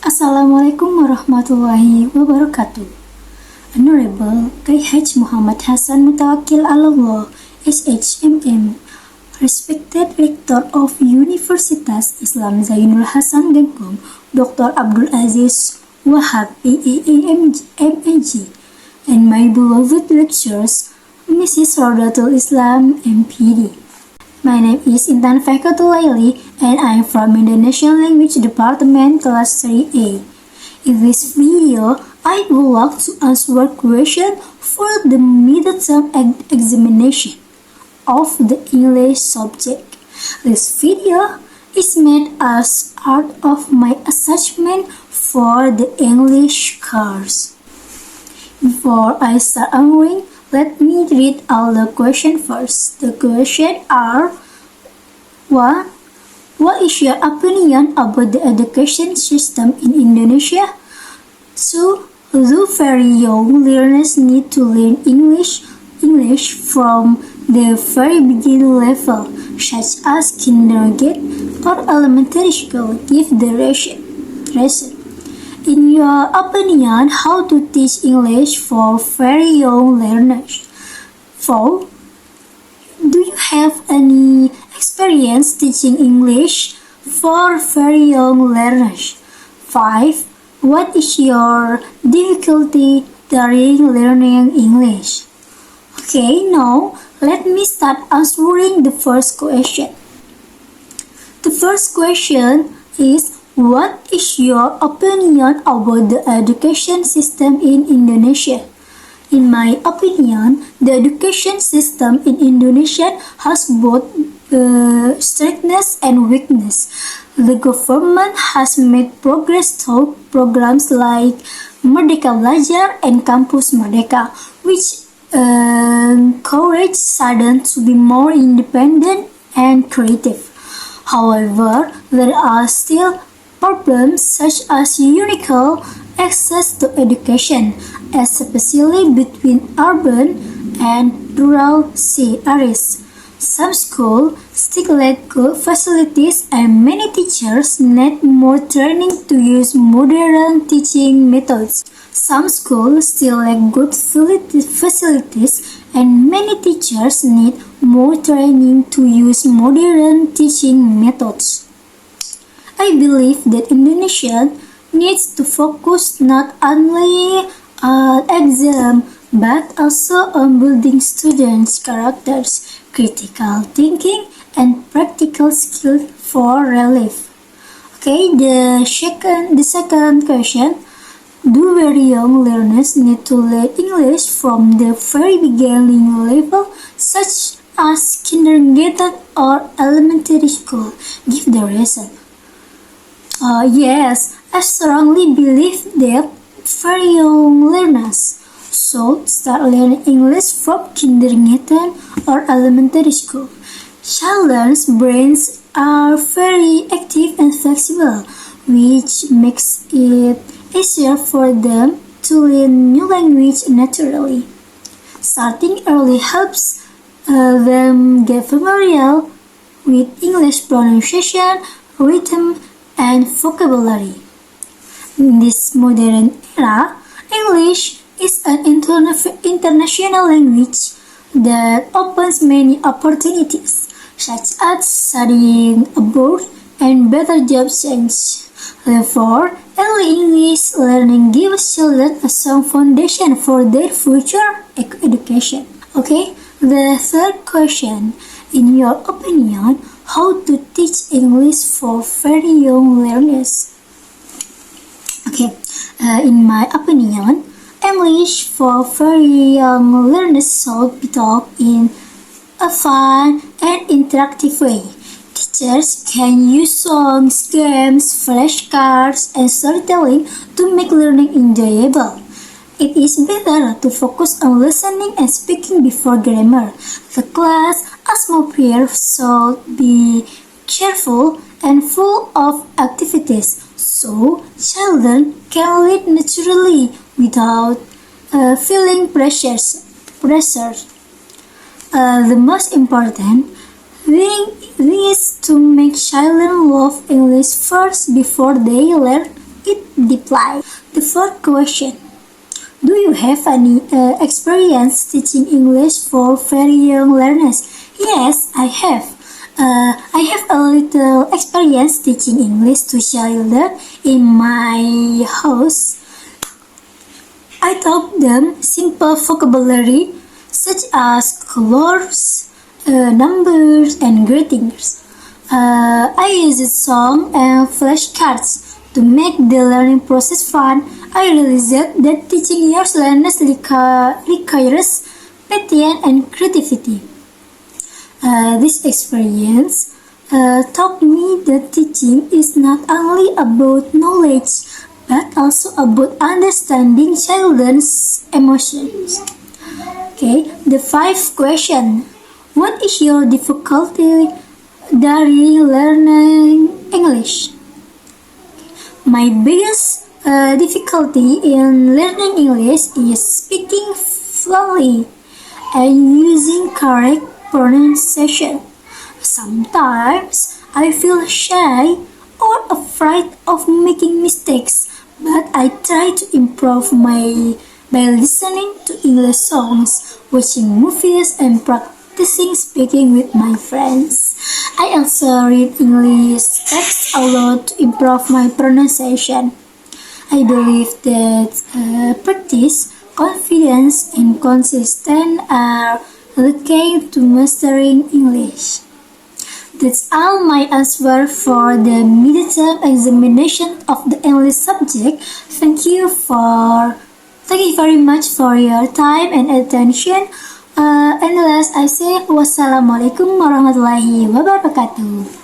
Assalamualaikum warahmatullahi wabarakatuh. Honorable K.H. Muhammad Hasan Mutawakkil Allah, SHMM, respected Rector of Universitas Islam Zainul Hasan Dengkong, Dr. Abdul Aziz Wahab, MAG, and my beloved lecturers, Mrs. Rodatul Islam, MPD. My name is Intan Faiqotul Laili, and I am from Indonesian Language Department, Class 3A. In this video, I would like to answer a question for the midterm examination of the English subject. This video is made as part of my assessment for the English course. Before I start answering, let me read all the questions first. The questions are: 1. What is your opinion about the education system in Indonesia? 2. Do very young learners need to learn English from the very beginning level, such as kindergarten or elementary school? Give the reason. In your opinion, how to teach English for very young learners? 4. Do you have any experience teaching English for very young learners? 5. What is your difficulty during learning English? Okay, now let me start answering the first question. The first question is: what is your opinion about the education system in Indonesia? In my opinion, the education system in Indonesia has both strengths and weakness. The government has made progress through programs like Merdeka Belajar and Kampus Merdeka, which encourage students to be more independent and creative. However, there are still problems such as unequal access to education, especially between urban and rural areas. Some schools still lack good facilities, and many teachers need more training to use modern teaching methods. Some schools still lack good facilities, and many teachers need more training to use modern teaching methods. I believe that Indonesia needs to focus not only on exam but also on building students' characters, critical thinking, and practical skills for relief. Okay, the second question: do very young learners need to learn English from the very beginning level, such as kindergarten or elementary school? Give the reason. Yes, I strongly believe that very young learners should start learning English from kindergarten or elementary school. Children's brains are very active and flexible, which makes it easier for them to learn new language naturally. Starting early helps them get familiar with English pronunciation, rhythm, and vocabulary. In this modern era, English is an international language that opens many opportunities, such as studying abroad and better job chances. Therefore, early English learning gives children a strong foundation for their future education. Okay, the third question: in your opinion, how to teach English for very young learners? Okay, in my opinion, English for very young learners should be taught in a fun and interactive way. Teachers can use songs, games, flashcards, and storytelling to make learning enjoyable. It is better to focus on listening and speaking before grammar. The class atmosphere should be cheerful and full of activities, so children can learn naturally without feeling pressure. The most important thing is to make children love English first before they learn it deeply. The fourth question. Do you have any experience teaching English for very young learners? Yes, I have. I have a little experience teaching English to children in my house. I taught them simple vocabulary such as colors, numbers, and greetings. I used songs and flashcards to make the learning process fun. I realized that teaching young learners requires patience and creativity. This experience taught me that teaching is not only about knowledge but also about understanding children's emotions. Okay, the fifth question. What is your difficulty during learning English? My biggest difficulty in learning English is speaking fluently and using correct pronunciation. Sometimes I feel shy or afraid of making mistakes, but I try to improve by listening to English songs, watching movies, and practicing speaking with my friends. I also read English texts a lot to improve my pronunciation. I believe that practice, confidence, and consistency are the key to mastering English. That's all my answer for the midterm examination of the English subject. Thank you very much for your time and attention. And last I say wassalamualaikum warahmatullahi wabarakatuh.